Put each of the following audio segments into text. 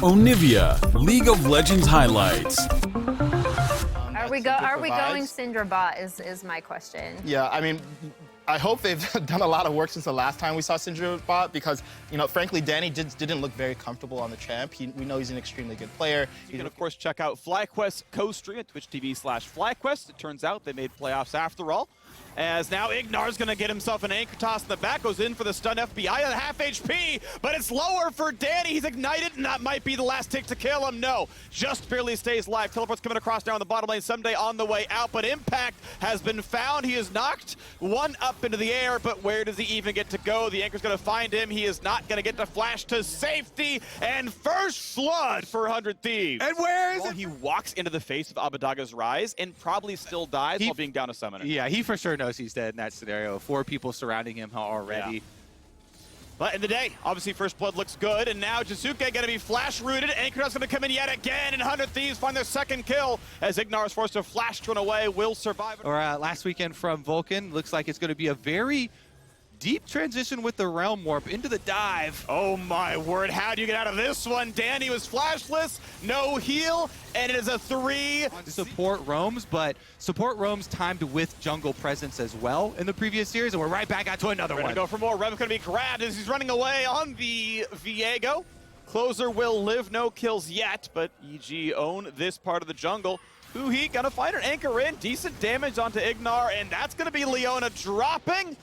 Onivia, League of Legends highlights. Are we going Syndra bot is my question. Yeah, I mean, I hope they've done a lot of work since the last time we saw Syndra bot because, you know, frankly, Danny didn't look very comfortable on the champ. We know he's an extremely good player. You can, of course, check out FlyQuest co-stream at twitch.tv/FlyQuest. It turns out they made playoffs after all. As now Ignar's going to get himself an anchor toss in the back, goes in for the stun FBI at half HP, but it's lower for Danny. He's ignited, and that might be the last tick to kill him. No, just barely stays alive. Teleport's coming across down the bottom lane someday on the way out, but Impact has been found. He is knocked one up into the air, but where does he even get to go? The anchor's going to find him. He is not going to get to flash to safety, and first blood for 100 Thieves. And where is well, it? He walks into the face of Abadaga's Rise and probably still dies while being down a summoner. Yeah, he for sure knows he's dead in that scenario. 4 people surrounding him already. Yeah. But in the day, obviously First Blood looks good, and now Jizuke going to be flash rooted. Anchor's going to come in yet again, and 100 Thieves find their second kill as Ignar is forced to flash run away, will survive. Or last weekend from Vulcan, looks like it's going to be a very deep transition with the Realm Warp into the dive. Oh my word, how do you get out of this one? Danny was flashless, no heal, and it is a 3. Support roams, but support roams timed with jungle presence as well in the previous series, and we're right back out to another one. Go for more. Rev's going to be grabbed as he's running away on the Viego. Closer will live, no kills yet, but EG own this part of the jungle. Huhi going to find an anchor in, decent damage onto Ignar, and that's going to be Leona dropping.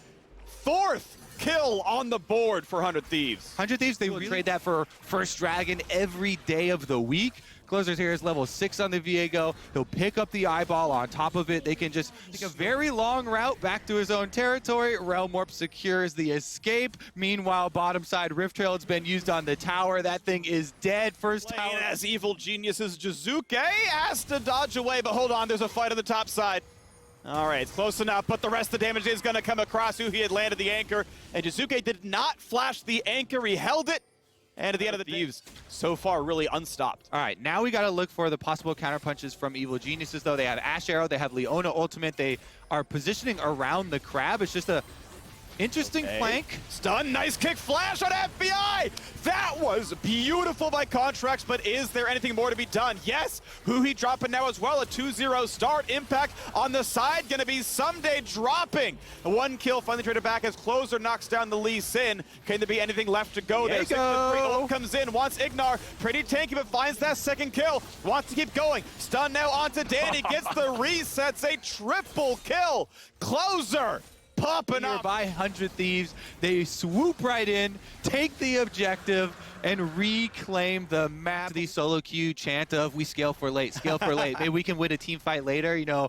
4th kill on the board for 100 Thieves. 100 Thieves, they will trade that for First Dragon every day of the week. Closer's here is level 6 on the Viego. He'll pick up the eyeball on top of it. They can just take a very long route back to his own territory. Realm Warp secures the escape. Meanwhile, bottom side Rift Trail has been used on the tower. That thing is dead. First tower. As evil geniuses, Jizuke has to dodge away, but hold on, there's a fight on the top side. All right, it's close enough, but the rest of the damage is going to come across who he had landed the anchor. And Jizuke did not flash the anchor. He held it. And at the end of the Thieves, so far, really unstopped. All right, now we got to look for the possible counterpunches from Evil Geniuses, though. They have Ash Arrow, they have Leona Ultimate. They are positioning around the crab. It's just a interesting flank. Stun, nice kick flash on FBI. That was beautiful by Contracts, but is there anything more to be done? Yes, Huhi dropping now as well, a 2-0 start. Impact on the side, gonna be someday dropping. 1 kill finally traded back as Closer knocks down the Lee Sin. Can there be anything left to go there? Ult comes in, wants Ignar, pretty tanky, but finds that second kill. Wants to keep going. Stun now onto Danny, gets the resets, a triple kill. Closer popping up by 100 Thieves. They swoop right in, take the objective, and reclaim the map. The solo queue chant of "we scale for late, scale for late." Maybe we can win a team fight later, you know,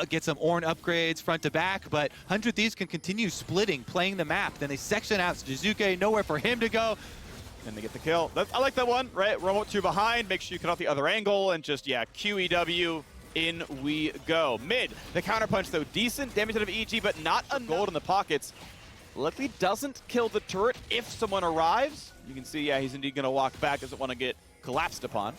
get some Ornn upgrades front to back, but 100 Thieves can continue splitting, playing the map. Then they section out Jizuke, nowhere for him to go. And they get the kill. I like that one, right? Roll 2 behind, make sure you cut off the other angle, and just, yeah, QEW. In we go. Mid, the counterpunch though, decent damage out of EG, but not enough gold in the pockets. Luckily doesn't kill the turret if someone arrives. You can see, yeah, he's indeed gonna walk back, doesn't want to get collapsed upon.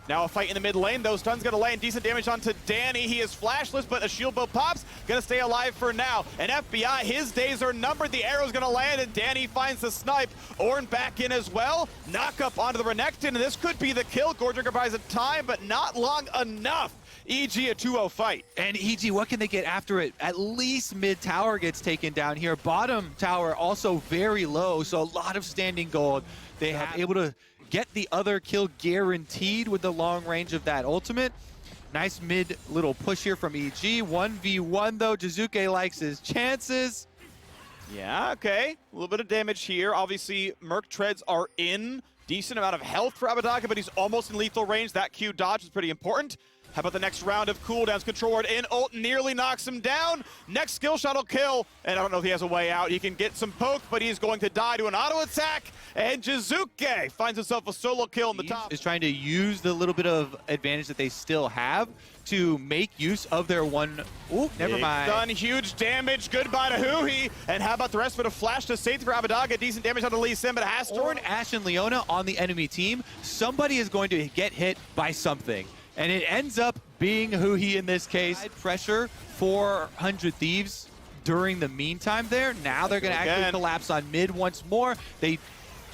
Now a fight in the mid lane, though. Stun's gonna land decent damage onto Danny. He is flashless, but a shield bow pops. Gonna stay alive for now. And FBI, his days are numbered. The arrow's gonna land, and Danny finds the snipe. Ornn back in as well. Knock up onto the Renekton, and this could be the kill. Gordringer buys a time, but not long enough. EG a 2-0 fight. And EG, what can they get after it? At least mid tower gets taken down here. Bottom tower also very low, so a lot of standing gold. They have able to get the other kill guaranteed with the long range of that ultimate. Nice mid little push here from EG. 1v1 though, Jizuke likes his chances. Yeah, okay. A little bit of damage here. Obviously, Merc Treads are in. Decent amount of health for Abadaga, but he's almost in lethal range. That Q dodge is pretty important. How about the next round of cooldowns? Control ward in, ult nearly knocks him down. Next skill shot will kill, and I don't know if he has a way out. He can get some poke, but he's going to die to an auto attack, and Jizuke finds himself a solo kill in the top. Is trying to use the little bit of advantage that they still have to make use of their one. Ooh, never mind. Done huge damage. Goodbye to Huhi. And how about the rest of it? A flash to safety for Abadaga. Decent damage on the Lee Sin, but it has to. Ornn, Ashe, and Leona on the enemy team. Somebody is going to get hit by something. And it ends up being Huhi in this case. Pressure for 100 Thieves during the meantime there. Now they're going to actually collapse on mid once more. They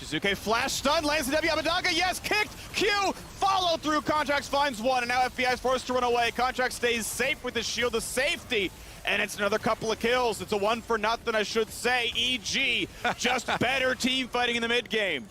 Shizuke flash stun, lands the W. Abadaga, yes, kicked. Q, follow through. Contracts finds one, and now FBI is forced to run away. Contract stays safe with the shield of safety. And it's another couple of kills. It's a 1-for-nothing, I should say. EG, just better team fighting in the mid game.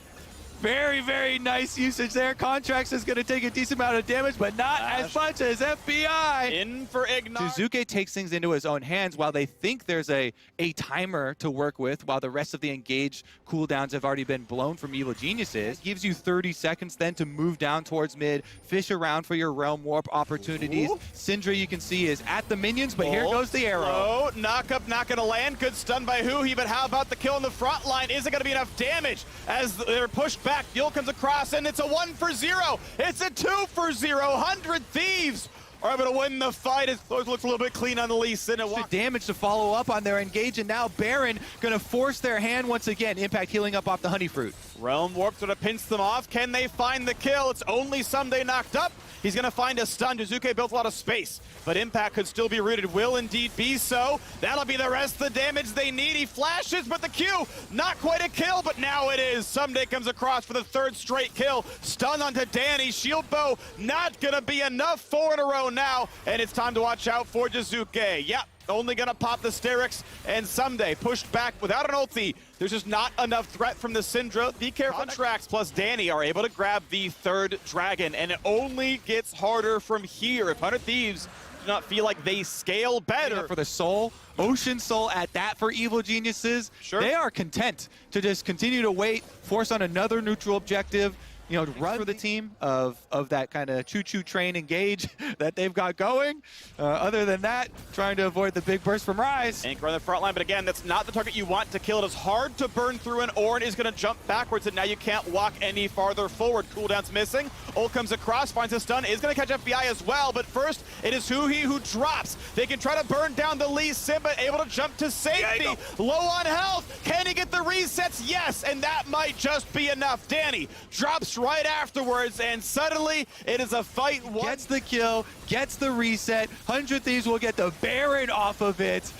Very, very nice usage there. Contracts is going to take a decent amount of damage, but not as much as FBI. In for Ignar. Shizuke takes things into his own hands while they think there's a timer to work with, while the rest of the engaged cooldowns have already been blown from Evil Geniuses. Gives you 30 seconds then to move down towards mid, fish around for your Realm Warp opportunities. Ooh. Syndra, you can see, is at the minions, but here goes the arrow. Oh, knock up, not going to land. Good stun by Huhi, but how about the kill in the front line? Is it going to be enough damage as they're pushed back? The ult comes across, and it's a 1-for-0. It's a 2-for-0. 100 Thieves are able to win the fight. It looks a little bit clean on the Lee Sin. Damage to follow up on their engage, and now Baron going to force their hand once again. Impact healing up off the Honey Fruit. Realm Warp sort of pinch them off. Can they find the kill? It's only Someday knocked up. He's going to find a stun. Shizuke built a lot of space, but Impact could still be rooted. Will indeed be so. That'll be the rest of the damage they need. He flashes, but the Q, not quite a kill, but now it is. Someday comes across for the 3rd straight kill. Stun onto Danny. Shield bow, not going to be enough. 4 in a row now, and it's time to watch out for Shizuke. Yep. Only gonna pop the Sterix, and Someday pushed back without an ulti. There's just not enough threat from the Syndra. Be careful. Contracts plus Danny are able to grab the 3rd dragon, and it only gets harder from here. If 100 Thieves do not feel like they scale better. For the Soul, Ocean Soul at that for Evil Geniuses. Sure. They are content to just continue to wait, force on another neutral objective, you know, run for the team of that kind of choo-choo train engage that they've got going. Other than that, trying to avoid the big burst from Rise. Anchor on the front line, but again, that's not the target you want to kill. It is hard to burn through, and Ornn is going to jump backwards, and now you can't walk any farther forward. Cooldown's missing. Ult comes across, finds a stun, is going to catch FBI as well, but first, it is Huhi who drops. They can try to burn down the Lee Sin, but able to jump to safety. Low on health. Can he get the resets? Yes, and that might just be enough. Danny drops right afterwards, and suddenly it is a fight. Gets the kill, gets the reset. 100 Thieves will get the Baron off of it.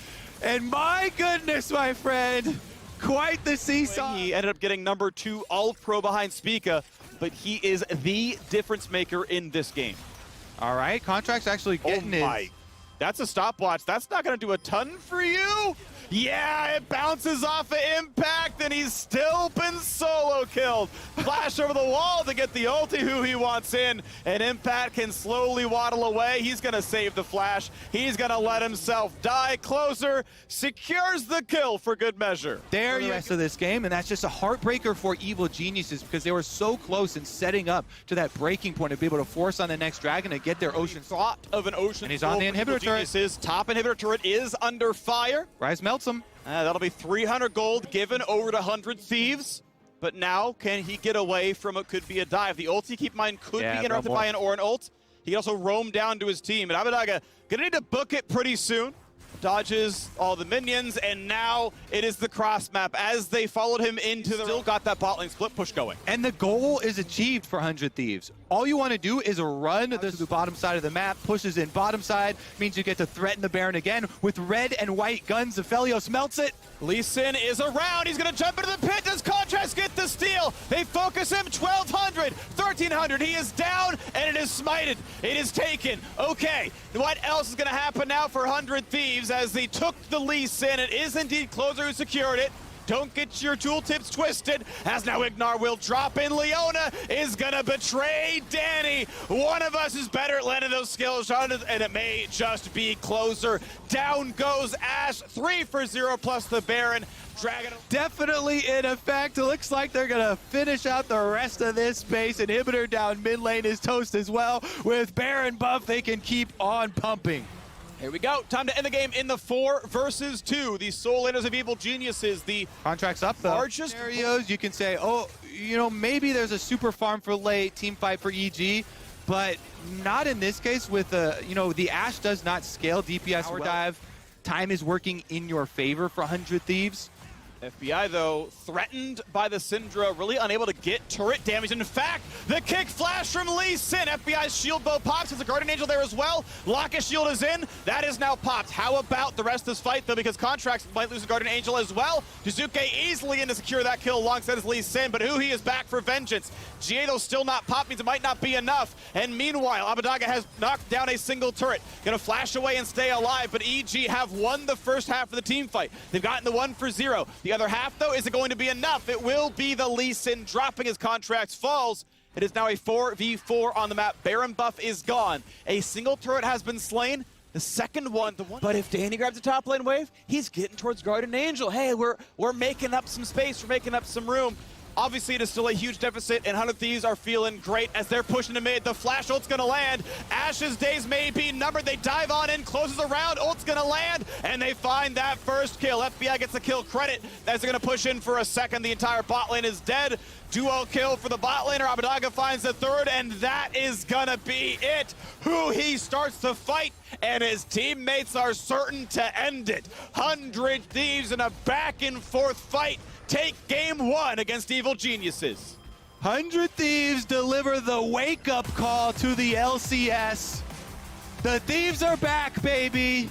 And my goodness, my friend, quite the seesaw. He ended up getting number 2 All-Pro behind Spica, but he is the difference maker in this game. All right, Contract's actually getting it. That's a stopwatch. That's not going to do a ton for you. Yeah, it bounces off of Impact, and he's still been solo killed. Flash over the wall to get the ulti who he wants in, and Impact can slowly waddle away. He's going to save the flash. He's going to let himself die. Closer secures the kill for good measure. There the rest of this game, and that's just a heartbreaker for Evil Geniuses because they were so close in setting up to that breaking point to be able to force on the next dragon to get their Ocean. Thought of an Ocean. And he's on the inhibitor turret. Top inhibitor turret is under fire. Rise melts him. That'll be 300 gold given over to 100 Thieves. But now, can he get away from what could be a dive? The ulti, keep in mind, could be interrupted by an Ornn ult. He can also roam down to his team. And Abadaga gonna need to book it pretty soon. Dodges all the minions, and now it is the cross map as they followed him into the... Still got that bot lane split push going. And the goal is achieved for 100 Thieves. All you want to do is run to the bottom side of the map, pushes in bottom side, means you get to threaten the Baron again with red and white guns. Aphelios melts it. Lee Sin is around. He's going to jump into the pit. Does Contrast get the steal? They focus him. 1,200, 1,300. He is down, and it is smited. It is taken. Okay, what else is going to happen now for 100 Thieves as they took the Lee Sin? It is indeed Closer who secured it. Don't get your tooltips twisted, as now Ignar will drop in. Leona is gonna betray Danny. One of us is better at landing those skill shots, and it may just be Closer. Down goes Ash, 3 for 0 plus the Baron. Dragon definitely in effect. It looks like they're gonna finish out the rest of this space. Inhibitor down mid lane is toast as well. With Baron buff, they can keep on pumping. Here we go. Time to end the game in the 4 versus 2. The Soul Laners of Evil Geniuses, the contracts up though. Largest scenarios, you can say, oh, you know, maybe there's a super farm for late, team fight for EG, but not in this case with, you know, the Ashe does not scale DPS or dive. Time is working in your favor for 100 Thieves. FBI, though, threatened by the Syndra, really unable to get turret damage. In fact, the kick flash from Lee Sin. FBI's shield bow pops. There's a Guardian Angel there as well. Locust shield is in. That is now popped. How about the rest of this fight, though, because Contracts might lose a Guardian Angel as well. Jizuke easily in to secure that kill alongside his Lee Sin, but Who He is back for vengeance. GA, though, still not popped, means it might not be enough. And meanwhile, Abadaga has knocked down a single turret. Gonna flash away and stay alive, but EG have won the first half of the team fight. They've gotten the 1-for-0. The other half, though, isn't going to be enough. It will be the Lee Sin dropping his Contracts falls. It is now a 4v4 on the map. Baron buff is gone. A single turret has been slain. The second one, but if Danny grabs a top lane wave, he's getting towards Guardian Angel. Hey, we're making up some space, we're making up some room. Obviously, it is still a huge deficit, and 100 Thieves are feeling great as they're pushing to mid. The flash ult's gonna land. Ash's days may be numbered. They dive on in, closes around, ult's gonna land, and they find that first kill. FBI gets the kill credit as they're gonna push in for a second. The entire bot lane is dead. Duo kill for the bot laner. Abadaga finds the third, and that is gonna be it. Who He starts to fight, and his teammates are certain to end it. 100 Thieves in a back-and-forth fight take game 1 against Evil Geniuses. 100 Thieves deliver the wake-up call to the LCS. The Thieves are back, baby.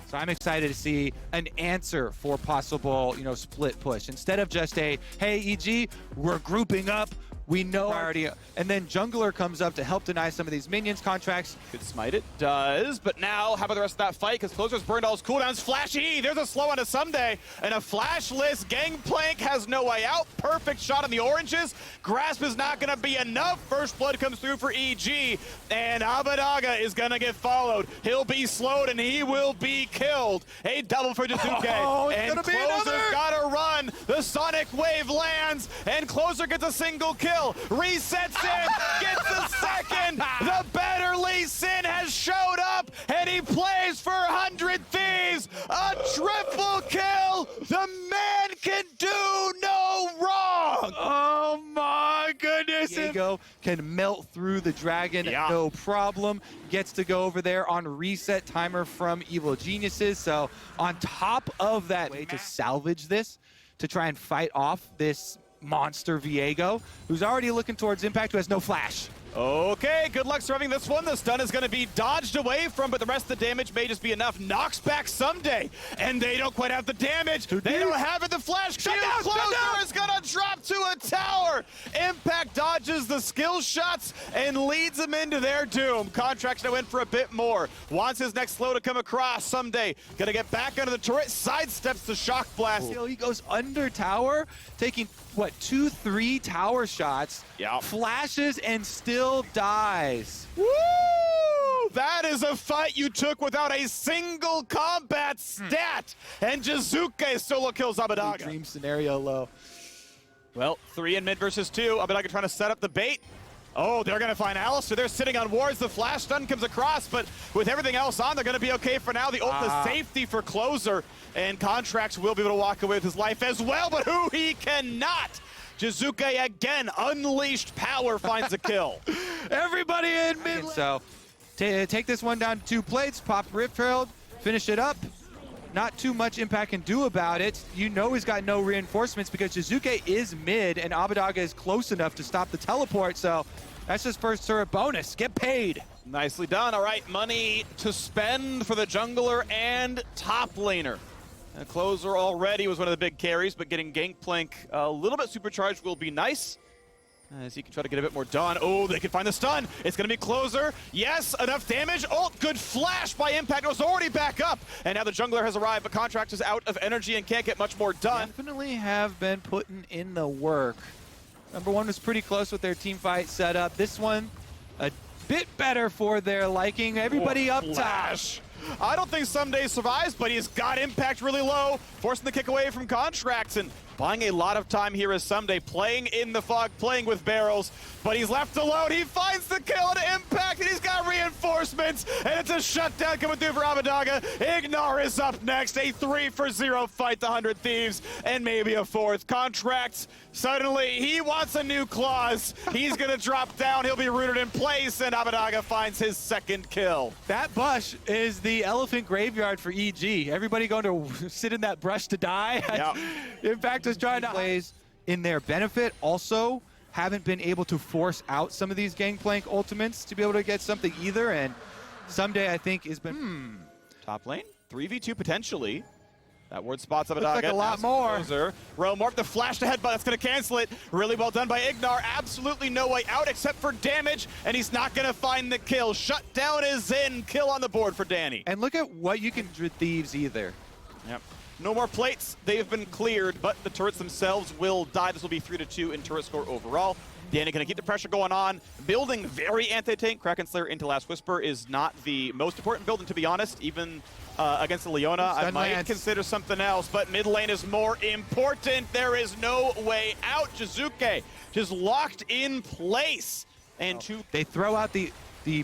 So I'm excited to see an answer for possible, split push. Instead of just a, hey, EG, we're grouping up. We know already. And then Jungler comes up to help deny some of these minions Contracts. Could smite it, does. But now, how about the rest of that fight? Because Closer's burned all his cooldowns. Flashy, there's a slow on to Someday. And a flashless Gangplank has no way out. Perfect shot on the oranges. Grasp is not going to be enough. First blood comes through for EG. And Abadaga is going to get followed. He'll be slowed and he will be killed. A double for Jizuke. Oh, it's and gonna be Closer's another. got to run. The Sonic Wave lands. And Closer gets a single kill. Resets in, gets the second. The better Lee Sin has showed up, and he plays for 100 Thieves. A triple kill. The man can do no wrong. Oh my goodness. Diego can melt through the dragon, no problem. Gets to go over there on reset timer from Evil Geniuses. So on top of that, way to salvage this, to try and fight off this monster Viego, who's already looking towards Impact, who has no flash. Okay, good luck surviving this one. The stun is going to be dodged away from, but the rest of the damage may just be enough. Knocks back Someday, and they don't quite have the damage. They don't have it. The flash Shut down, Closer is going to drop to a tower. Impact dodges the skill shots and leads them into their doom. Contracts now in for a bit more. Wants his next slow to come across. Someday going to get back under the turret, sidesteps the shock blast. He goes under tower, taking, 2-3 tower shots, flashes, and still dies. Woo! That is a fight you took without a single combat stat. And Jizuke solo kills Abadaga. Dream scenario low. Well, 3 in mid versus 2. Abadaga trying to set up the bait. Oh, they're going to find Alistair. They're sitting on wards. The flash stun comes across, but with everything else on, they're going to be okay for now. The ult is safety for Closer, and Contracts will be able to walk away with his life as well, but Who He cannot. Jizuke again, unleashed power, finds a kill. Everybody in mid. So take this one down to 2 plates, pop Rift Herald, finish it up. Not too much Impact can do about it. You know he's got no reinforcements because Jizuke is mid and Abadaga is close enough to stop the teleport, so that's his first turret bonus. Get paid. Nicely done. All right, money to spend for the jungler and top laner. And Closer already was one of the big carries, but getting Gangplank a little bit supercharged will be nice, as he can try to get a bit more done. Oh, they can find the stun. It's going to be Closer. Yes, enough damage. Oh, good flash by Impact. It was already back up. And now the jungler has arrived, but Contract is out of energy and can't get much more done. Definitely have been putting in the work. Number 1 was pretty close with their team fight setup. This one, a bit better for their liking. Everybody up top. I don't think Someday survives, but he's got Impact really low, forcing the kick away from Contracts and buying a lot of time here as Someday playing in the fog, playing with barrels, but he's left alone. He finds the kill at Impact, and he's got reinforcements, and it's a shutdown coming through for Abadaga. Ignar is up next, a 3-for-0 fight, the 100 Thieves, and maybe a 4th. Contracts, suddenly he wants a new clause. He's gonna drop down, he'll be rooted in place, and Abadaga finds his 2nd kill. That Bush is the the elephant graveyard for EG. Everybody going to sit in that brush to die. Yeah. Impact is trying to plays in their benefit. Also, haven't been able to force out some of these Gangplank ultimates to be able to get something either. And someday I think has been Top lane, 3v2 potentially. That ward spots up a looks like a lot more. Morph the flash to headbutt, that's gonna cancel it. Really well done by Ignar. Absolutely no way out except for damage, and he's not gonna find the kill. Shutdown is in, kill on the board for Danny. And look at what you can do with Thieves either. Yep. No more plates, they've been cleared, but the turrets themselves will die. This will be 3-2 in turret score overall. Danny gonna keep the pressure going on. Building very anti-tank. Kraken Slayer into Last Whisper is not the most important building, to be honest. Even against the Leona, I might consider something else, but mid lane is more important. There is no way out. Jizuke just locked in place. And they throw out the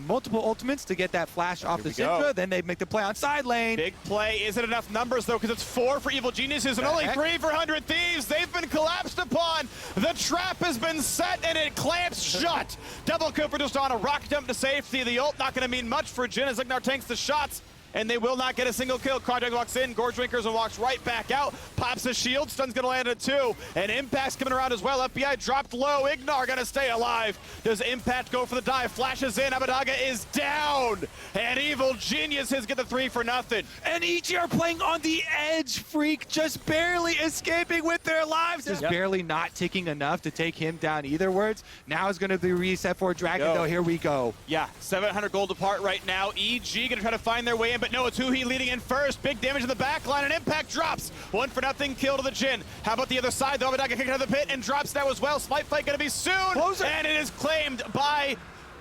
multiple ultimates to get that flash off the Syndra, then they make the play on side lane. Big play. Isn't enough numbers, though, because it's 4 for Evil Geniuses and only 3 for 100 Thieves. They've been collapsed upon. The trap has been set, and it clamps shut. Double kill for just on a rock jump to safety. The ult not going to mean much for Jhin as Ignar tanks the shots. And they will not get a single kill. Project walks in, Gorge Drinkers and walks right back out. Pops a shield, Stun's gonna land at 2. And Impact's coming around as well. FBI dropped low, Ignar gonna stay alive. Does Impact go for the dive? Flashes in, Abadaga is down. And Evil Geniuses get the 3 for nothing. And EG are playing on the edge, Freak, just barely escaping with their lives. Just barely not ticking enough to take him down either words. Now is gonna be reset for Dragon, though. Here we go. Yeah, 700 gold apart right now. EG gonna try to find their way in, but no, it's Huhi leading in first. Big damage in the back line, and Impact drops. 1 for nothing, kill to the Jhin. How about the other side, though? Abadaga kicking out of the pit and drops now as well. Smite fight gonna be soon. Closer. And it is claimed by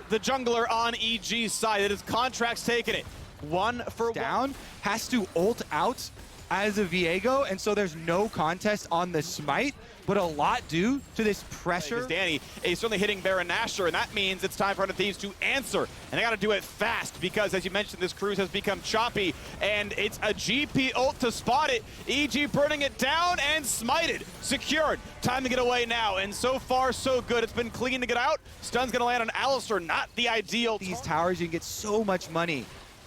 the jungler on EG's side. It is Contracts taking it. 1 for down, has to ult out as a Viego, and so there's no contest on the Smite, but a lot due to this pressure. Danny is certainly hitting Baron Nashor, and that means it's time for the Thieves to answer. And they got to do it fast because, as you mentioned, this cruise has become choppy, and it's a GP ult to spot it. EG burning it down and smited. Secured. Time to get away now, and so far, so good. It's been clean to get out. Stun's going to land on Alistar, not the ideal. These towers, you can get so much money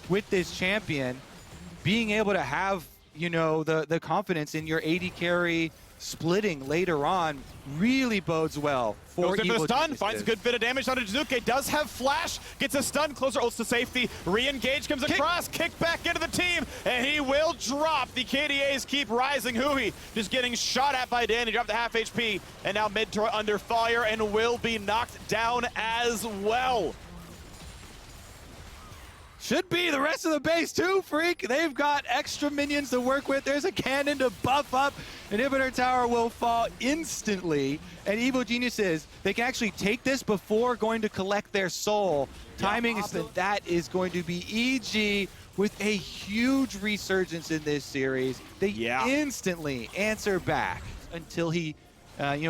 with this champion. Being able to have, you know, the confidence in your AD carry splitting later on really bodes well for Evil Evil stun, Geniuses. finds a good bit of damage on Jizuke, does have flash, gets a stun, closer ults to safety, re-engage comes across, kick back into the team, and he will drop. The KDAs keep rising. Huhi just getting shot at by Danny, dropped to half HP, and now mid turret under fire and will be knocked down as well. Should be the rest of the base too, Freak. They've got extra minions to work with. There's a cannon to buff up. Inhibitor tower will fall instantly. And Evil Geniuses, they can actually take this before going to collect their soul. Timing is that is going to be EG with a huge resurgence in this series. They instantly answer back until he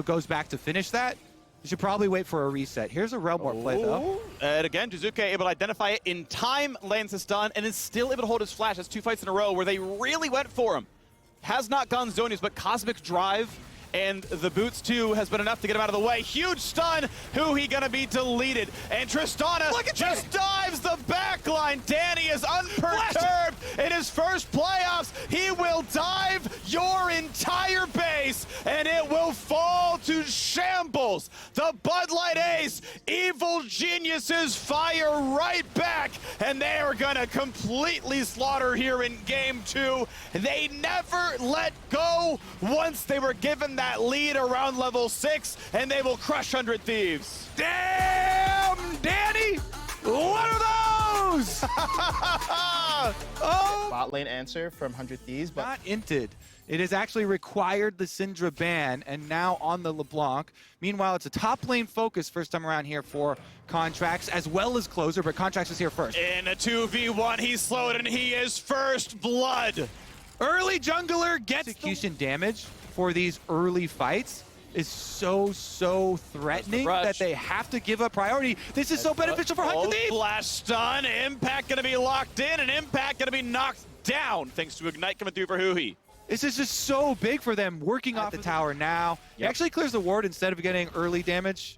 goes back to finish that. You should probably wait for a reset. Here's a Realm Warp play, though. And again, Jizuke able to identify it in time, lands his stun, and is still able to hold his flash. That's 2 fights in a row where they really went for him. Has not gone Zonius, but Cosmic Drive and the boots too has been enough to get him out of the way. Huge stun, Huhi gonna be deleted. And Tristana just dives the backline. Danny is unperturbed in his first playoffs. He will dive your entire base and it will fall to shambles. The Bud Light Ace, Evil Geniuses fire right back and they are gonna completely slaughter here in game 2. They never let go once they were given that lead around level 6, and they will crush 100 Thieves. Damn, Danny! What are those? Oh! Bot lane answer from 100 Thieves, but Not inted. It has actually required the Syndra ban, and now on the LeBlanc. Meanwhile, it's a top lane focus first time around here for Contracts, as well as Closer, but Contracts is here first. In a 2v1, he's slowed, and he is first blood. Early jungler gets execution damage for these early fights is so threatening that they have to give up priority. This is so beneficial for 100 Thieves. Flash stun, Impact gonna be locked in, and Impact gonna be knocked down thanks to Ignite coming through for Huhi. This is just so big for them, working off the tower now. He actually clears the ward instead of getting early damage.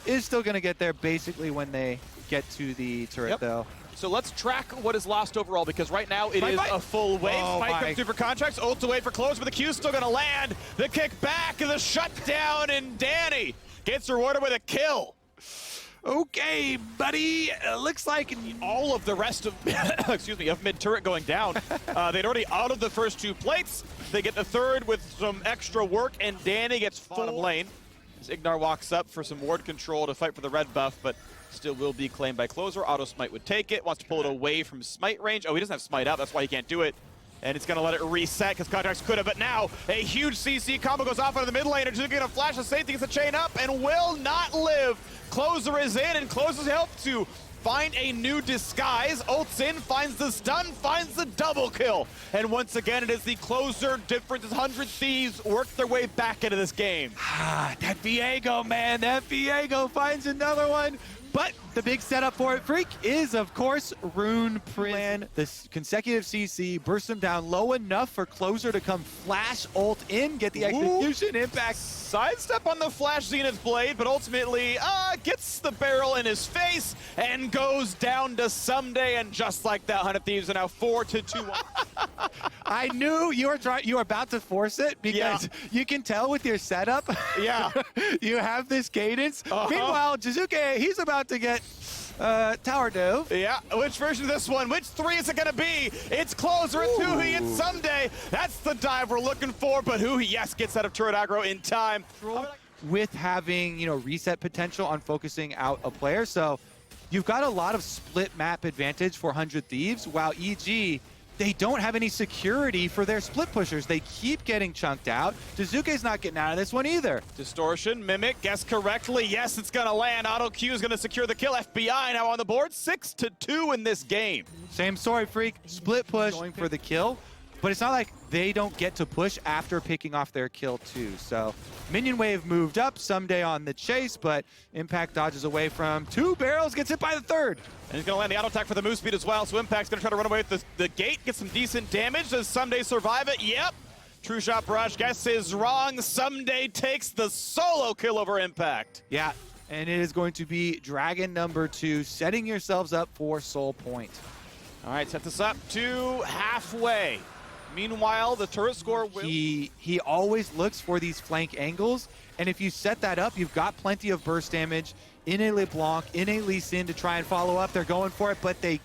Is still gonna get there basically when they get to the turret though. So let's track what is lost overall, because right now it is a full wave. Spike comes through for contracts, ult away for close, but the Q's still gonna land. The kick back, the shutdown, and Danny gets rewarded with a kill. Okay, buddy. Looks like All of the rest of, excuse me, of mid turret going down. They'd already out of the first 2 plates. They get the third with some extra work, and Danny gets bottom lane. As Ignar walks up for some ward control to fight for the red buff, but still will be claimed by Closer. Auto Smite would take it, wants to pull it away from Smite range. Oh, he doesn't have Smite up, that's why he can't do it. And it's gonna let it reset, because Contracts could have, but now a huge CC combo goes off into the mid lane, and Juzuki gonna flash the safety, gets the chain up, and will not live. Closer is in, and Closer's helped to find a new disguise. Ults in, finds the stun, finds the double kill. And once again, it is the Closer difference as 100 Thieves work their way back into this game. that Viego, man. That Viego finds another one. But the big setup for it, Freak, is, of course, Rune Prison. This consecutive CC bursts him down low enough for Closer to come flash ult in, get the execution impact. Sidestep on the Flash Zenith Blade, but ultimately gets the barrel in his face and goes down to Someday. And just like that, 100 Thieves are now 4-2. I knew you were about to force it, because you can tell with your setup. Yeah. You have this cadence. Meanwhile, Jizuke, he's about to get tower dove. Yeah, which version of this one? Which 3 is it gonna be? It's Closer, it's Huhi, it's Someday. That's the dive we're looking for, but Huhi, yes, gets out of turret aggro in time. With having, reset potential on focusing out a player, so you've got a lot of split map advantage for 100 Thieves, while EG, they don't have any security for their split pushers. They keep getting chunked out. Jizuke's not getting out of this one either. Distortion, Mimic, guess correctly. Yes, it's gonna land. Auto Q is gonna secure the kill. FBI now on the board, 6-2 in this game. Same story, Freak. Split push going for the kill, but it's not like they don't get to push after picking off their kill too. So minion wave moved up, Someday on the chase, but Impact dodges away from 2 barrels, gets hit by the 3rd. And he's going to land the auto attack for the move speed as well, so Impact's going to try to run away with the gate, get some decent damage. Does Someday survive it? Yep. True shot barrage, guess is wrong. Someday takes the solo kill over Impact. Yeah, and it is going to be Dragon number 2, setting yourselves up for Soul Point. All right, set this up to halfway. Meanwhile, the turret score will... He always looks for these flank angles, and if you set that up, you've got plenty of burst damage in a LeBlanc, in a Lee Sin to try and follow up. They're going for it, but they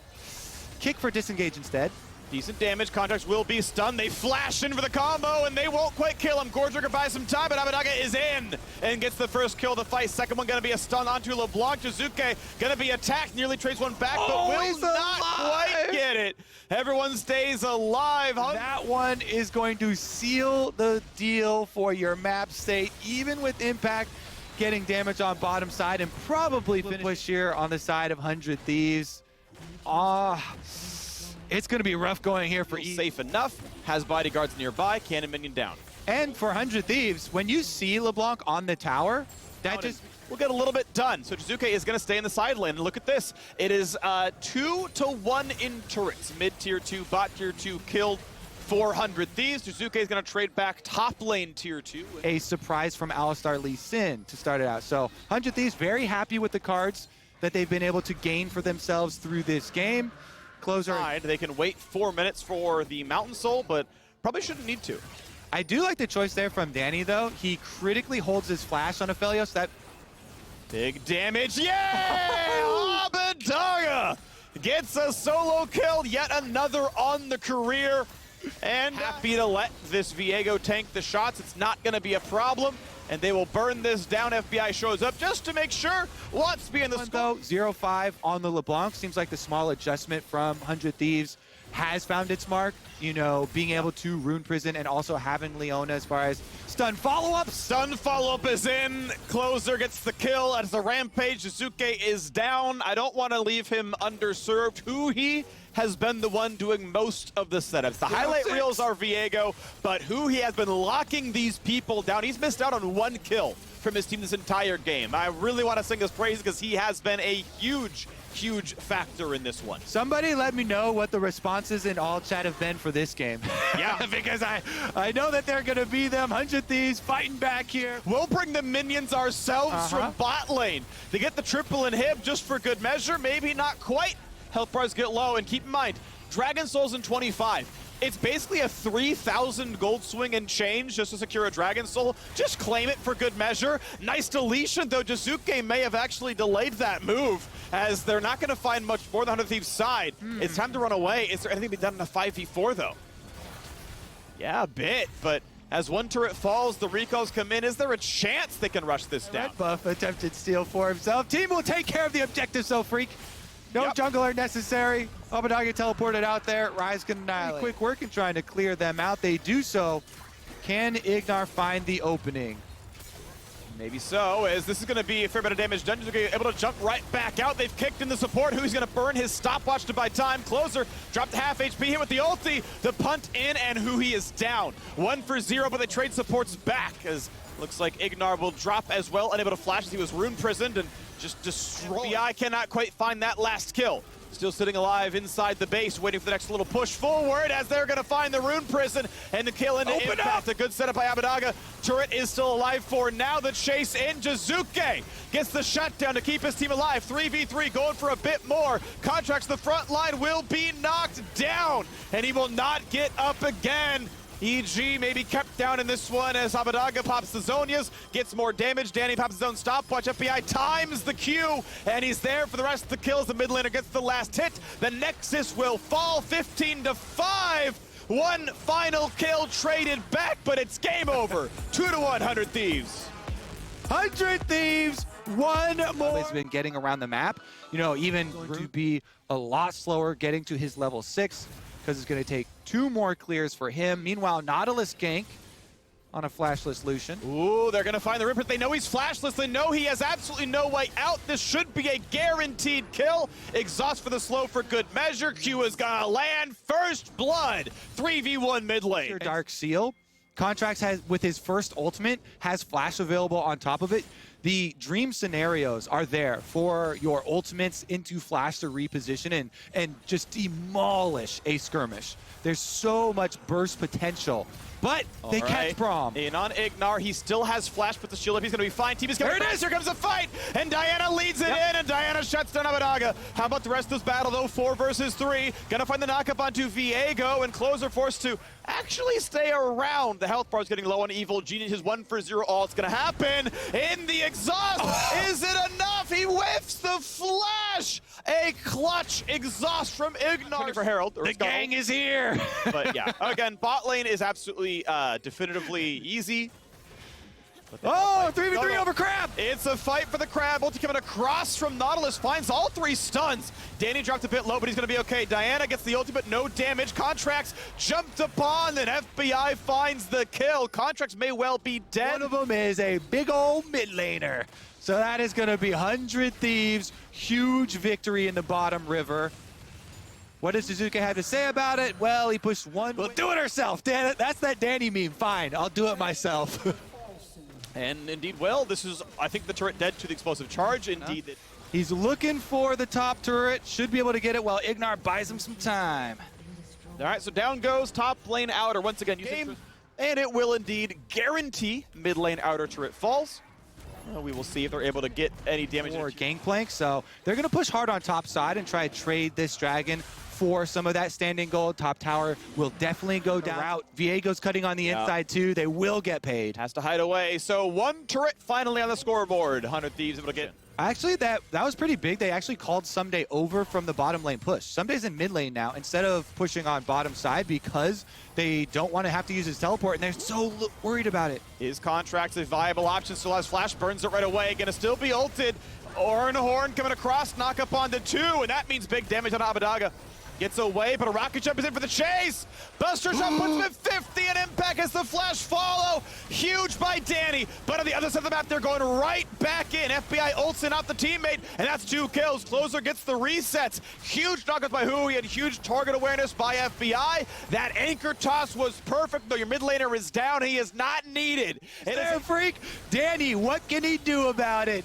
kick for disengage instead. Decent damage. Contracts will be stunned. They flash in for the combo, and they won't quite kill him. Gorger can buy some time, but Abadaga is in and gets the first kill of the fight. Second one going to be a stun onto LeBlanc. Jizuke going to be attacked. Nearly trades one back, but will not quite get it. Everyone stays alive. That one is going to seal the deal for your map state, even with Impact getting damage on bottom side and probably finish here on the side of 100 Thieves. It's going to be rough going here for E. Safe enough, has bodyguards nearby, cannon minion down. And for 100 Thieves, when you see LeBlanc on the tower, that just... We'll get a little bit done. So Jizuke is going to stay in the side lane. And look at this. It is 2-1 in turrets. Mid-tier 2, bot tier 2 killed 400 Thieves. Jizuke is going to trade back top lane tier 2. A surprise from Alistar Lee Sin to start it out. So 100 Thieves very happy with the cards that they've been able to gain for themselves through this game. Closer. They can wait 4 minutes for the Mountain Soul, but probably shouldn't need to. I do like the choice there from Danny, though. He critically holds his flash on Aphelios. That big damage. Yeah! Abadaga gets a solo kill, yet another on the career. And happy to let this Viego tank the shots. It's not going to be a problem, and they will burn this down. FBI shows up just to make sure what's being the score. 0-5 on the LeBlanc seems like the small adjustment from 100 Thieves has found its mark. You know, being able to Rune Prison and also having Leona as far as stun follow-up. Stun follow-up is in. Closer gets the kill as the Rampage. Jizuke is down. I don't want to leave him underserved. Huhi has been the one doing most of the setups. The highlight reels are Viego, but Huhi has been locking these people down. He's missed out on 1 kill from his team this entire game. I really want to sing his praise because he has been a huge factor in this one. Somebody let me know what the responses in all chat have been for this game. Yeah, because I know that they're going to be them 100 Thieves fighting back here. We'll bring the minions ourselves from bot lane. They get the triple inhib just for good measure. Maybe not quite health bars get low, and keep in mind, Dragon Soul's in 25. It's basically a 3,000 gold swing and change just to secure a Dragon Soul. Just claim it for good measure. Nice deletion, though Jizuke may have actually delayed that move, as they're not going to find much more than 100 Thieves' side. It's time to run away. Is there anything to be done in a 5v4, though? Yeah, a bit, but as one turret falls, the recalls come in. Is there a chance they can rush this down? Red buff attempted steal for himself. Team will take care of the objective, so Freak. No jungler necessary. Abadaga teleported out there. Rise can annihilate. Quick work in trying to clear them out. They do so. Can Ignar find the opening? Maybe so, as this is going to be a fair bit of damage. Dungeons are able to jump right back out. They've kicked in the support. Who's going to burn his stopwatch to buy time? Closer dropped half HP, hit with the ulti. The punt in, and who he is down. 1 for 0, but they trade supports back, as looks like Ignar will drop as well, unable to flash as he was rune prisoned and just destroyed. The eye cannot quite find that last kill. Still sitting alive inside the base, waiting for the next little push forward as they're going to find the rune prison and the kill into impact. A good setup by Abadaga. Turret is still alive for now. The chase in. Jizuke gets the shutdown to keep his team alive. 3v3 going for a bit more. Contracts the front line will be knocked down, and he will not get up again. EG may be kept down in this one as Abadaga pops the Zonias, gets more damage. Danny pops his own stopwatch. FBI times the Q, and he's there for the rest of the kills. The mid laner gets the last hit. The Nexus will fall 15-5. One final kill traded back, but it's game over. 2-1, 100 Thieves. 100 Thieves, one more. He's been getting around the map. You know, even going to be a lot slower getting to his level 6. Because it's going to take 2 more clears for him. Meanwhile, Nautilus gank on a flashless Lucian. Ooh, they're going to find the Ripper. They know he's flashless. They know he has absolutely no way out. This should be a guaranteed kill. Exhaust for the slow for good measure. Q is going to land. First blood. 3v1 mid lane. Dark Seal. Contracts has, with his first ultimate, has flash available on top of it. The dream scenarios are there for your ultimates into flash to reposition and just demolish a skirmish. There's so much burst potential, but they catch Braum. In on Ignar, he still has flash, but the shield up, he's going to be fine. Team is coming. There it is, here comes a fight, and Diana leads it in, and Diana shuts down Abadaga. How about the rest of this battle, though? 4 versus 3. Gonna find the knockup onto Viego, and Closer forced to actually stay around. The health bar is getting low on Evil Genius. His 1 for 0 all. It's gonna happen in the exhaust. Is it enough? He whiffs the flash. A clutch exhaust from Ignar for Herald. The gang is here. But yeah, again, bot lane is absolutely definitively easy. Oh, 3v3 over Crab! It's a fight for the Crab. Ulti coming across from Nautilus, finds all 3 stuns. Danny dropped a bit low, but he's going to be okay. Diana gets the ulti, but no damage. Contracts jumped upon, and FBI finds the kill. Contracts may well be dead. One of them is a big old mid laner. So that is going to be 100 Thieves. Huge victory in the bottom river. What does Jizuke have to say about it? Well, he pushed one. We'll do it ourselves, Dan. That's that Danny meme. Fine, I'll do it myself. And indeed, well, this is, I think, the turret dead to the explosive charge. Indeed. He's looking for the top turret. Should be able to get it while Ignar buys him some time. All right, so down goes top lane outer. Once again, game, and it will indeed guarantee mid lane outer turret falls. Well, we will see if they're able to get any damage. Or gangplank, so they're going to push hard on top side and try to trade this dragon for some of that standing gold. Top tower will definitely go down. Route. Viego's cutting on the inside too. They will get paid. Has to hide away. So 1 turret finally on the scoreboard. 100 Thieves able to get. Actually, that was pretty big. They actually called Someday over from the bottom lane push. Someday's in mid lane now instead of pushing on bottom side because they don't want to have to use his teleport, and they're so worried about it. His contract's a viable option. Still has flash, burns it right away. Gonna still be ulted. Horn coming across, knock up onto 2, and that means big damage on Abadaga. Gets away, but a rocket jump is in for the chase. Buster shot puts him at 50, and impact as the flash follow. Huge by Danny, but on the other side of the map, they're going right back in. FBI ults in off the teammate, and that's 2 kills. Closer gets the resets. Huge knockouts by Hui, and huge target awareness by FBI. That anchor toss was perfect, though your mid laner is down. He is not needed. It is a freak. Danny, what can he do about it?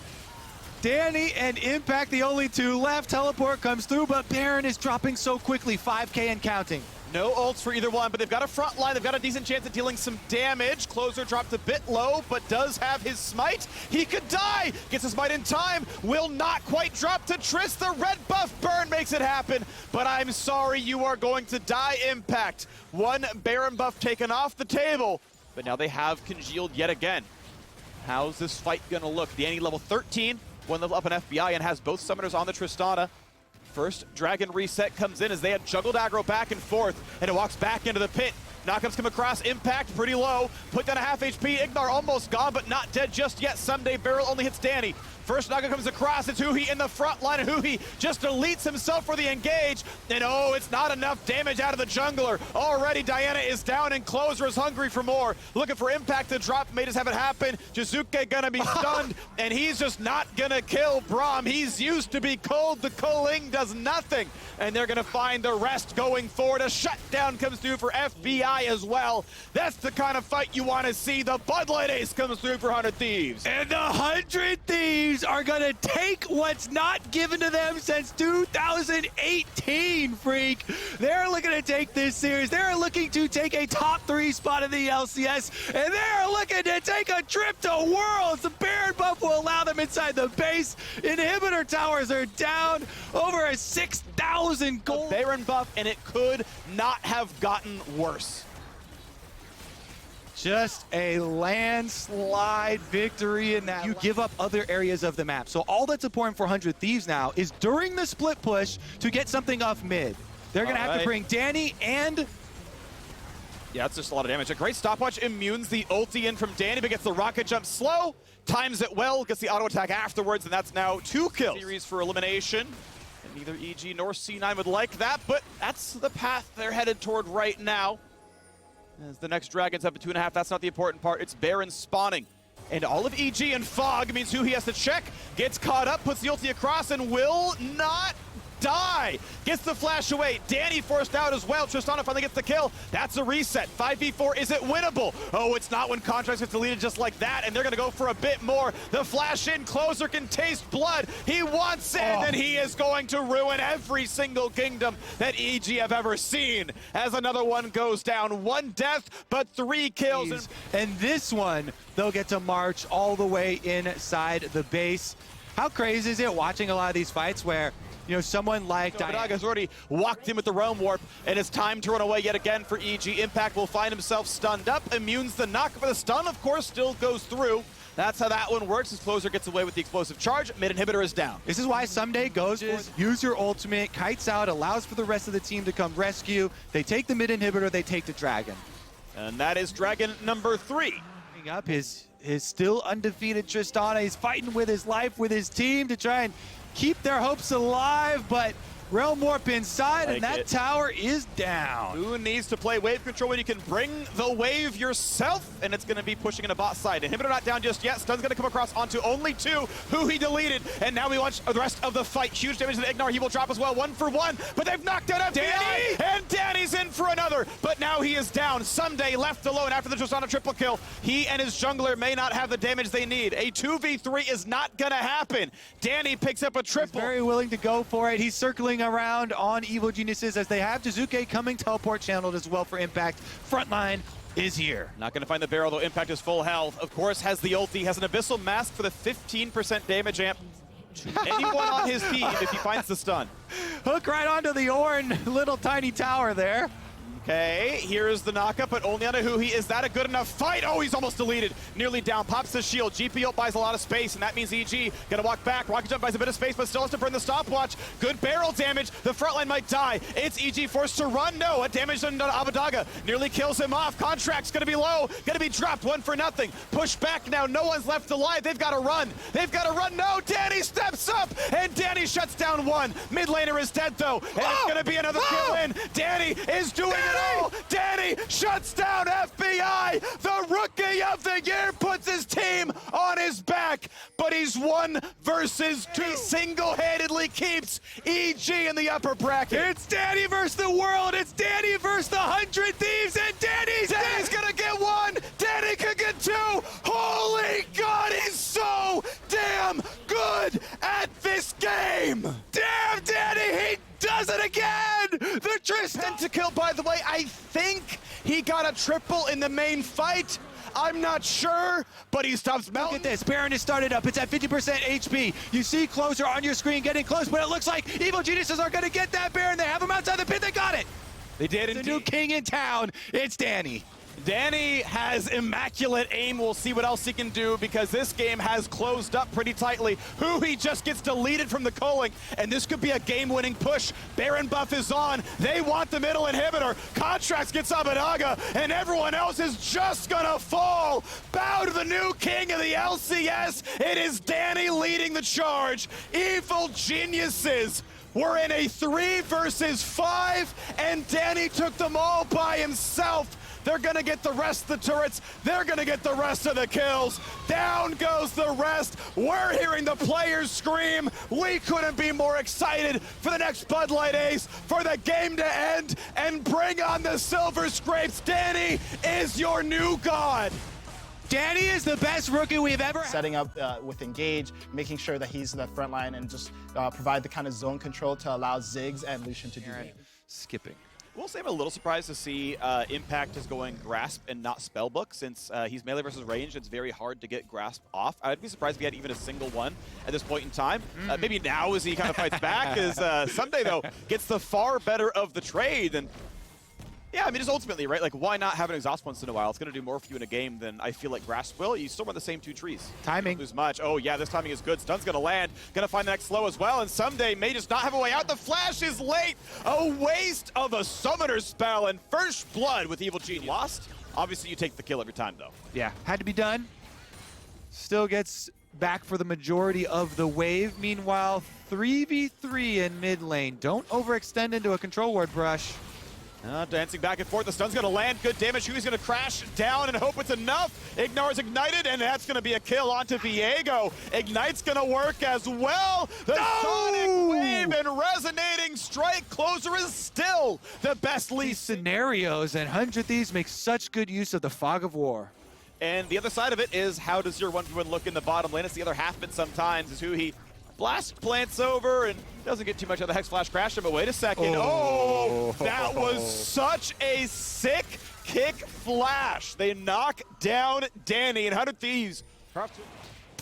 Danny and Impact, the only 2 left. Teleport comes through, but Baron is dropping so quickly. 5K and counting. No ults for either one, but they've got a front line. They've got a decent chance at dealing some damage. Closer dropped a bit low, but does have his smite. He could die. Gets his smite in time. Will not quite drop to Triss. The red buff burn makes it happen. But I'm sorry, you are going to die, Impact. One Baron buff taken off the table, but now they have congealed yet again. How's this fight gonna look? Danny level 13, one level up in FBI, and has both summoners on the Tristana. First Dragon reset comes in as they had juggled aggro back and forth, and it walks back into the pit. Knockups come across, Impact pretty low, put down a half HP, Ignar almost gone, but not dead just yet. Someday Barrel only hits Danny. First knockup comes across, it's Huhi in the front line, and Huhi just deletes himself for the engage, and oh, it's not enough damage out of the jungler. Already Diana is down, and Closer is hungry for more. Looking for Impact to drop, may just have it happen. Jizuke gonna be stunned, and he's just not gonna kill Braum. He's used to be cold, the culling does nothing, and they're gonna find the rest going forward. A shutdown comes through for FBI as well. That's the kind of fight you want to see. The Bud Light Ace comes through for 100 Thieves. And the 100 Thieves are gonna take what's not given to them since 2018, Freak. They're looking to take this series. They're looking to take a top 3 spot in the LCS, and they're looking to take a trip to Worlds. The Baron buff will allow them inside the base. Inhibitor towers are down over a 6,000 gold. Baron buff, and it could not have gotten worse. Just a landslide victory in that. You give up other areas of the map. So all that's important for 100 Thieves now is during the split push to get something off mid. They're going to have to bring Danny and... Yeah, that's just a lot of damage. A great stopwatch immunes the ulti in from Danny, but gets the rocket jump slow, times it well, gets the auto attack afterwards, and that's now 2 kills. Series for elimination. And neither EG nor C9 would like that, but that's the path they're headed toward right now. As the next Dragon's up at 2.5, that's not the important part. It's Baron spawning. And all of EG and Fog means who he has to check. Gets caught up, puts the ulti across, and will not die. Gets the flash away. Danny forced out as well. Tristana finally gets the kill. That's a reset. 5v4, is it winnable? Oh, it's not when contracts get deleted just like that, and they're gonna go for a bit more. The flash in, Closer can taste blood. He wants it, and he is going to ruin every single kingdom that EG have ever seen. As another one goes down. 1 death, but 3 kills. And this one, they'll get to march all the way inside the base. How crazy is it watching a lot of these fights where, you know, someone like Diana has already walked in with the Realm Warp, and it's time to run away yet again for EG. Impact will find himself stunned up, immunes the knock, but the stun, of course, still goes through. That's how that one works, as Closer gets away with the explosive charge. Mid inhibitor is down. This is why Someday goes for use your ultimate, kites out, allows for the rest of the team to come rescue. They take the mid inhibitor, they take the Dragon. And that is Dragon number 3. Up his still undefeated Tristana. He's fighting with his life, with his team to try and keep their hopes alive, but Realm Warp inside, and that tower is down. Who needs to play wave control when you can bring the wave yourself? And it's going to be pushing in a bot side. Inhibitor not down just yet. Stun's going to come across onto only 2, who he deleted. And now we watch the rest of the fight. Huge damage to the Ignar. He will drop as well. 1 for 1, but they've knocked out Danny! And Danny's in for another, but now he is down. Someday left alone after the Tristana triple kill. He and his jungler may not have the damage they need. A 2v3 is not going to happen. Danny picks up a triple. He's very willing to go for it. He's circling around on Evil Geniuses as they have Jizuke coming teleport channeled as well for Impact. Frontline is here. Not going to find the barrel, though. Impact is full health. Of course, has the ulti, has an Abyssal Mask for the 15% damage amp to anyone on his team if he finds the stun. Hook right onto the Ornn little tiny tower there. Okay, here's the knockup, but only on a Huhi. Is that a good enough fight? Oh, he's almost deleted. Nearly down, pops the shield. GP ult buys a lot of space, and that means EG gonna walk back. Rocket jump buys a bit of space, but still has to burn the stopwatch. Good barrel damage. The front line might die. It's EG forced to run. No, a damage done to Abadaga. Nearly kills him off. Contract's gonna be low. Gonna be dropped. 1 for nothing. Push back now. No one's left alive. They've got to run. They've got to run. No, Danny steps up, and Danny shuts down 1. Mid laner is dead, though, and it's gonna be another kill in. Danny is doing it all. Danny shuts down FBI. The Rookie of the Year puts his team on his back, but he's 1 versus 2. He single-handedly keeps EG in the upper bracket. It's Danny versus the world. It's Danny versus the 100 Thieves, and Danny's gonna get 1. Danny could get 2. Holy God, he's so damn good at this game. Damn, Danny, he does it again. The first Insta-kill, by the way. I think he got a triple in the main fight. I'm not sure, but he stops Melton. Look at this. Baron has started up. It's at 50% HP. You see Closer on your screen getting close, but it looks like Evil Geniuses are going to get that Baron. They have him outside the pit. They got it. They did The indeed. new king in town. It's Danny. Danny has immaculate aim. We'll see what else he can do because this game has closed up pretty tightly. He just gets deleted from the culling, and this could be a game-winning push. Baron buff is on. They want the middle inhibitor. Contracts gets Abadaga, and everyone else is just gonna fall. Bow to the new king of the LCS. It is Danny leading the charge. Evil Geniuses. We're in a 3 versus 5, and Danny took them all by himself. They're gonna get the rest of the turrets. They're gonna get the rest of the kills. Down goes the rest. We're hearing the players scream. We couldn't be more excited for the next Bud Light Ace, for the game to end, and bring on the Silver Scrapes. Danny is your new god. Danny is the best rookie we've ever had. Setting up with Engage, making sure that he's in the front line and just provide the kind of zone control to allow Ziggs and Lucian to do that. Skipping. We'll say I'm a little surprised to see Impact is going Grasp and not Spellbook since he's melee versus range. It's very hard to get Grasp off. I'd be surprised if he had even a single one at this point in time. Maybe now as he kind of fights back, as Sunday, though, gets the far better of the trade. And yeah, I mean, just ultimately, right? Like, why not have an exhaust once in a while? It's going to do more for you in a game than I feel like Grasp will. You still run the same 2 trees. Timing. Lose much. Oh, yeah, this timing is good. Stun's going to land. Going to find the next slow as well. And Someday may just not have a way out. The flash is late. A waste of a summoner spell. And first blood with Evil Genius. Lost. Obviously, you take the kill every time, though. Yeah, had to be done. Still gets back for the majority of the wave. Meanwhile, 3v3 in mid lane. Don't overextend into a control ward brush. Dancing back and forth. The stun's going to land. Good damage. Huey's going to crash down and hope it's enough. Ignar's ignited, and that's going to be a kill onto Viego. Ignite's going to work as well. The Sonic Wave and Resonating Strike. Closer is still the best lead. These scenarios, and 100 Thieves make such good use of the Fog of War. And the other side of it is, how does your 1v1 look in the bottom lane? It's the other half of it sometimes, is who he blast plants over and doesn't get too much of the Hex Flash crash him, but wait a second. Oh, that was such a sick kick flash. They knock down Danny, and 100 Thieves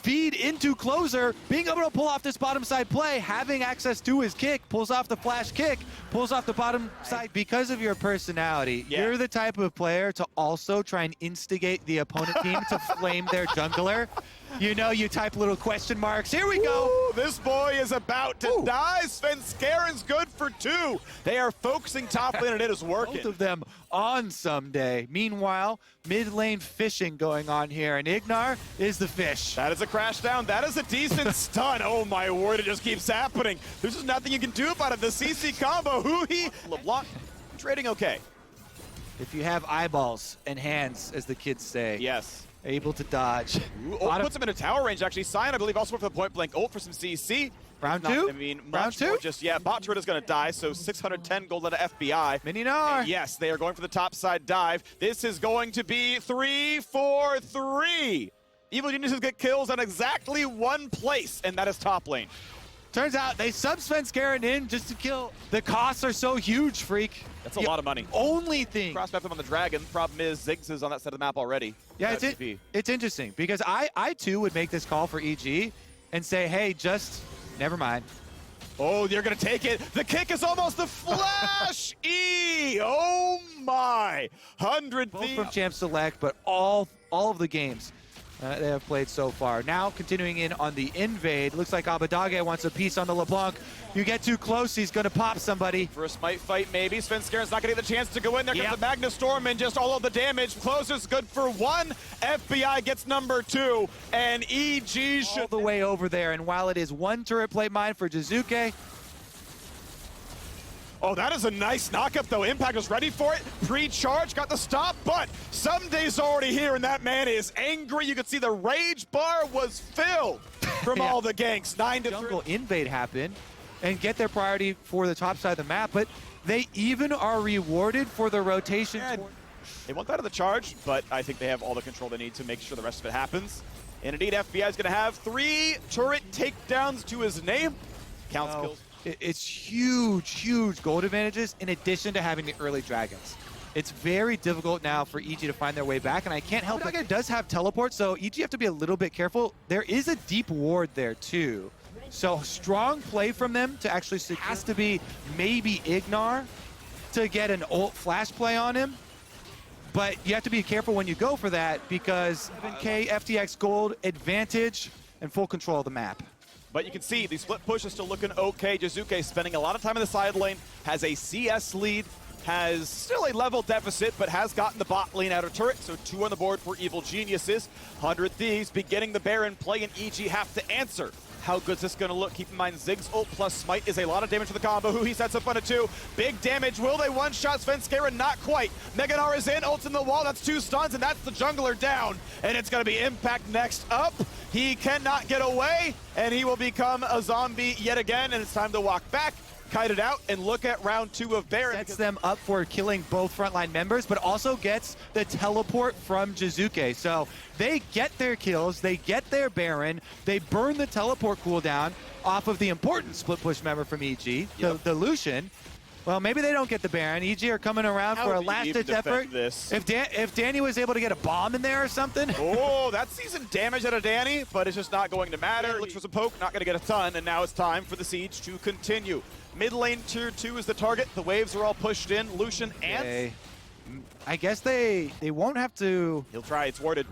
Feed into Closer, being able to pull off this bottom side play, having access to his kick, pulls off the flash kick, pulls off the bottom side. Because of your personality, you're the type of player to also try and instigate the opponent team to flame their jungler. You know, you type little question marks. Here we go. Ooh, this boy is about to die. Svenskaren's good for 2. They are focusing top lane, and it is working. Both of them on Someday. Meanwhile, mid lane fishing going on here, and Ignar is the fish. That is a crash down. That is a decent stun. Oh my word, it just keeps happening. There's just nothing you can do about it. The CC combo, LeBlanc trading okay. If you have eyeballs and hands, as the kids say. Yes. Able to dodge. Ooh, puts him in a tower range, actually. Sion, I believe, also went for the point blank ult for some CC. Round Not, 2? I mean, Round much 2? more just, yeah, bot turret is going to die, so 610 gold out of FBI. Mininar. And yes, they are going for the top side dive. This is going to be 3-4-3. Evil Geniuses get kills on exactly one place, and that is top lane. Turns out they sub Svenskeren in just to kill. The costs are so huge, Freak. That's a lot of money. Only thing. Cross-map them on the Dragon. Problem is, Ziggs is on that side of the map already. Yeah, it's interesting because I too would make this call for EG and say, hey, just never mind. Oh, you're going to take it. The kick is almost the flash E. Oh my. 100 Both from Champ Select, but all of the games they have played so far. Now continuing in on the invade. Looks like Abadage wants a piece on the LeBlanc. You get too close, he's going to pop somebody. For a smite fight, maybe. Svenskaren's not going to get the chance to go in there. Gets the Magnus Storm and just all of the damage. Closer's good for 1. FBI gets number 2. And EG should... all the way over there. And while it is 1 turret plate mine for Jizuke, oh, that is a nice knockup, though. Impact was ready for it. Pre-charge, got the stop, but Someday's already here, and that man is angry. You can see the rage bar was filled from all the ganks. 9-3. jungle invade happen and get their priority for the top side of the map, but they even are rewarded for the rotation. They want that of the charge, but I think they have all the control they need to make sure the rest of it happens. And indeed, FBI is going to have 3 turret takedowns to his name. Counts kills. It's huge gold advantages in addition to having the early dragons. It's very difficult now for EG to find their way back, and I can't help it. It does have teleport, so EG have to be a little bit careful. There is a deep ward there too. So strong play from them to actually secure. Has to be maybe Ignar to get an ult flash play on him. But you have to be careful when you go for that because 7K FTX gold advantage and full control of the map. But you can see the split push is still looking okay. Jizuke spending a lot of time in the side lane, has a CS lead, has still a level deficit, but has gotten the bot lane out of turret, so 2 on the board for Evil Geniuses. 100 Thieves beginning the Baron play, and EG have to answer. How good is this going to look? Keep in mind, Ziggs ult plus Smite is a lot of damage for the combo. Who he sets up on a 2. Big damage. Will they one-shot Svenskeren? Not quite. Meganar is in. Ult's in the wall. That's 2 stuns, and that's the jungler down. And it's going to be Impact next up. He cannot get away, and he will become a zombie yet again, and it's time to walk back. Kite it out and look at round 2 of Baron. Sets them up for killing both frontline members, but also gets the teleport from Jizuke. So they get their kills, they get their Baron, they burn the teleport cooldown off of the important split push member from EG, the Lucian. Well, maybe they don't get the Baron. EG are coming around for a last-ditch effort. If Danny was able to get a bomb in there or something. Oh, that's decent damage out of Danny, but it's just not going to matter. Looks for some poke, not going to get a ton, and now it's time for the siege to continue. Mid lane tier 2 is the target. The waves are all pushed in. Lucian and... Okay. I guess they won't have to... He'll try. It's warded.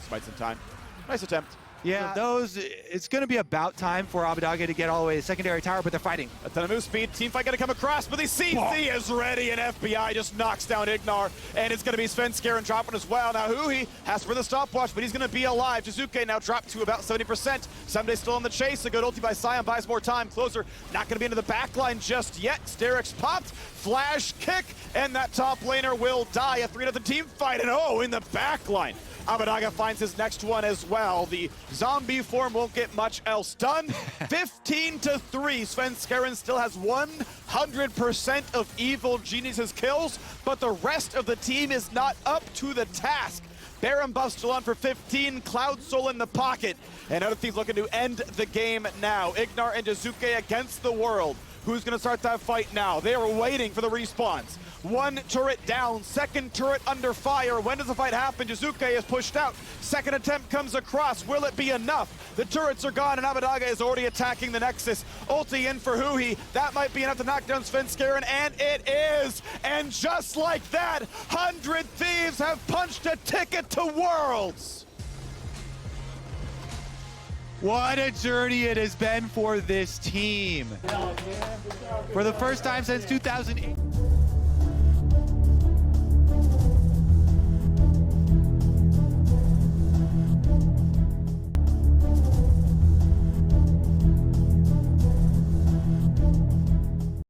Smite some time. Nice attempt. Yeah, it's going to be about time for Abbedagge to get all the way to secondary tower, but they're fighting. A ton of move speed. Teamfight going to come across, but the CC is ready, and FBI just knocks down Ignar, and it's going to be Svenskeren dropping as well. Now, Huhi has for the stopwatch, but he's going to be alive. Jizuke now dropped to about 70%. Someday still on the chase. A good ulti by Sion buys more time. Closer not going to be into the backline just yet. Sterix popped. Flash kick, and that top laner will die. A 3-0 team fight, and oh, in the backline. Abbedagge finds his next one as well. The zombie form won't get much else done. 15-3. Svenskeren still has 100% of Evil Genius's kills, but the rest of the team is not up to the task. Baron buff still on for 15. Cloud Soul in the pocket. And other Thieves looking to end the game now. Ignar and Jizuke against the world. Who's going to start that fight now? They are waiting for the respawns. 1 turret down, 2nd turret under fire. When does the fight happen? Jizuke is pushed out. 2nd attempt comes across. Will it be enough? The turrets are gone, and Abbedagge is already attacking the Nexus. Ulti in for Huhi. That might be enough to knock down Svenskeren, and it is! And just like that, 100 Thieves have punched a ticket to Worlds! What a journey it has been for this team. For the first time since 2008.